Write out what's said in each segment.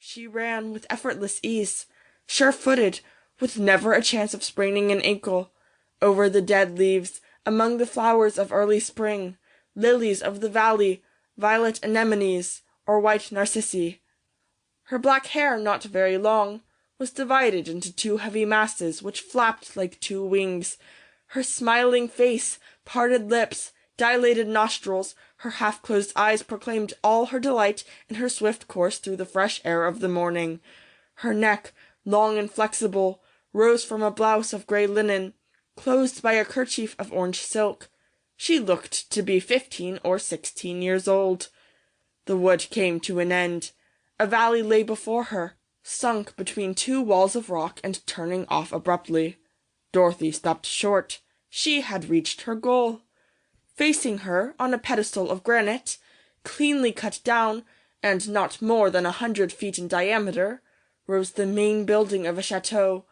She ran with effortless ease, sure-footed, with never a chance of spraining an ankle, over the dead leaves, among the flowers of early spring, lilies of the valley, violet anemones, or white narcissi. Her black hair, not very long, was divided into two heavy masses which flapped like two wings. Her smiling face, parted lips, dilated nostrils, her half-closed eyes proclaimed all her delight in her swift course through the fresh air of the morning. Her neck, long and flexible, rose from a blouse of grey linen, closed by a kerchief of orange silk. She looked to be 15 or 16 years old. The wood came to an end. A valley lay before her, sunk between two walls of rock and turning off abruptly. Dorothy stopped short. She had reached her goal. Facing her, on a pedestal of granite, cleanly cut down, and not more than 100 feet in diameter, rose the main building of a chateau,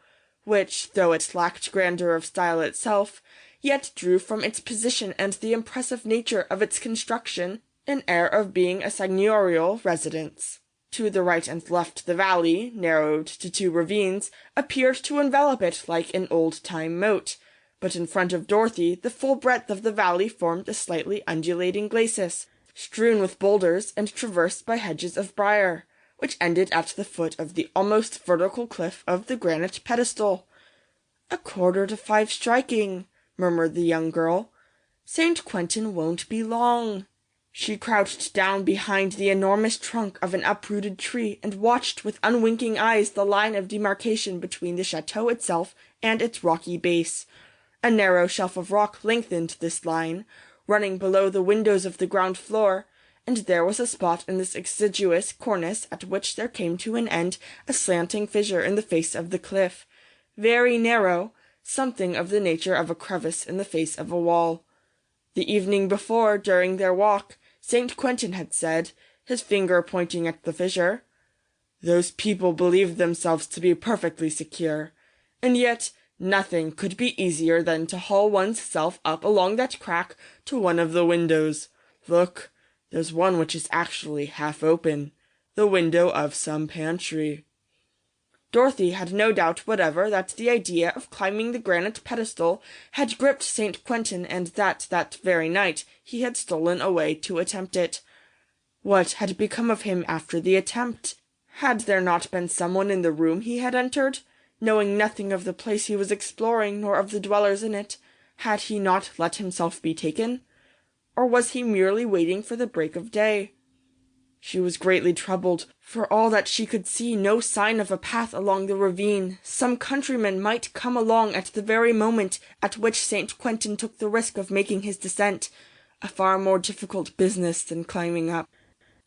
which, though it lacked grandeur of style itself, yet drew from its position and the impressive nature of its construction an air of being a seigneurial residence. To the right and left the valley, narrowed to two ravines, appeared to envelop it like an old-time moat, but in front of Dorothy the full breadth of the valley formed a slightly undulating glacis, strewn with boulders and traversed by hedges of briar, which ended at the foot of the almost vertical cliff of the granite pedestal. "A 5:15 striking," murmured the young girl. "St. Quentin won't be long." She crouched down behind the enormous trunk of an uprooted tree and watched with unwinking eyes the line of demarcation between the chateau itself and its rocky base. A narrow shelf of rock lengthened this line, running below the windows of the ground floor, and there was a spot in this exiguous cornice at which there came to an end a slanting fissure in the face of the cliff, very narrow, something of the nature of a crevice in the face of a wall. The evening before, during their walk, St. Quentin had said, his finger pointing at the fissure, "Those people believe themselves to be perfectly secure, and yet nothing could be easier than to haul one's self up along that crack to one of the windows. Look, there's one which is actually half open, the window of some pantry." Dorothy had no doubt whatever that the idea of climbing the granite pedestal had gripped St. Quentin, and that very night he had stolen away to attempt it. What had become of him after the attempt? Had there not been someone in the room he had entered? Knowing nothing of the place he was exploring nor of the dwellers in it, had he not let himself be taken? Or was he merely waiting for the break of day? She was greatly troubled. For all that she could see no sign of a path along the ravine. Some countryman might come along at the very moment at which St. Quentin took the risk of making his descent, a far more difficult business than climbing up.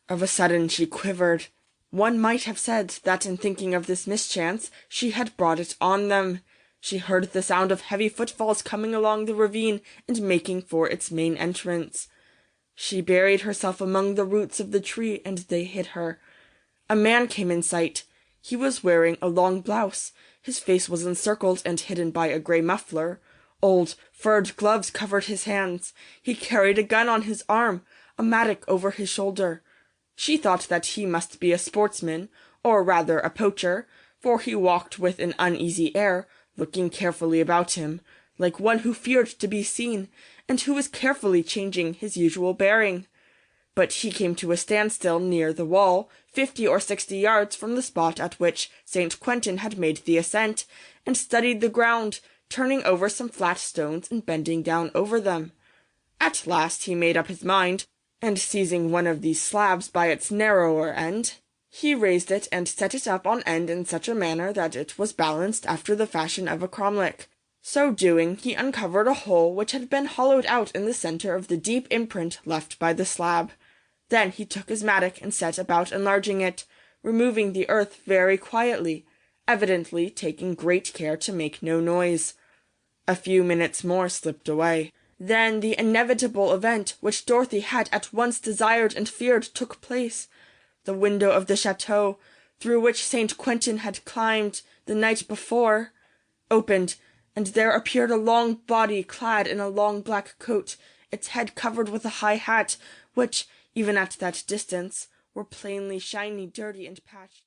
Of a sudden she quivered. One might have said that in thinking of this mischance she had brought it on them. She heard the sound of heavy footfalls coming along the ravine and making for its main entrance. She buried herself among the roots of the tree, and they hid her. A man came in sight. He was wearing a long blouse. His face was encircled and hidden by a grey muffler. Old, furred gloves covered his hands. He carried a gun on his arm, a mattock over his shoulder. She thought that he must be a sportsman, or rather a poacher, for he walked with an uneasy air, looking carefully about him, like one who feared to be seen, and who was carefully changing his usual bearing. But he came to a standstill near the wall, 50 or 60 yards from the spot at which St. Quentin had made the ascent, and studied the ground, turning over some flat stones and bending down over them. At last he made up his mind, and seizing one of these slabs by its narrower end, he raised it and set it up on end in such a manner that it was balanced after the fashion of a cromlech. So doing, he uncovered a hole which had been hollowed out in the center of the deep imprint left by the slab. Then he took his mattock and set about enlarging it, removing the earth very quietly, evidently taking great care to make no noise. A few minutes more slipped away. Then the inevitable event which Dorothy had at once desired and feared took place. The window of the chateau, through which St. Quentin had climbed the night before, opened, and there appeared a long body clad in a long black coat, its head covered with a high hat, which, even at that distance, were plainly shiny, dirty, and patched.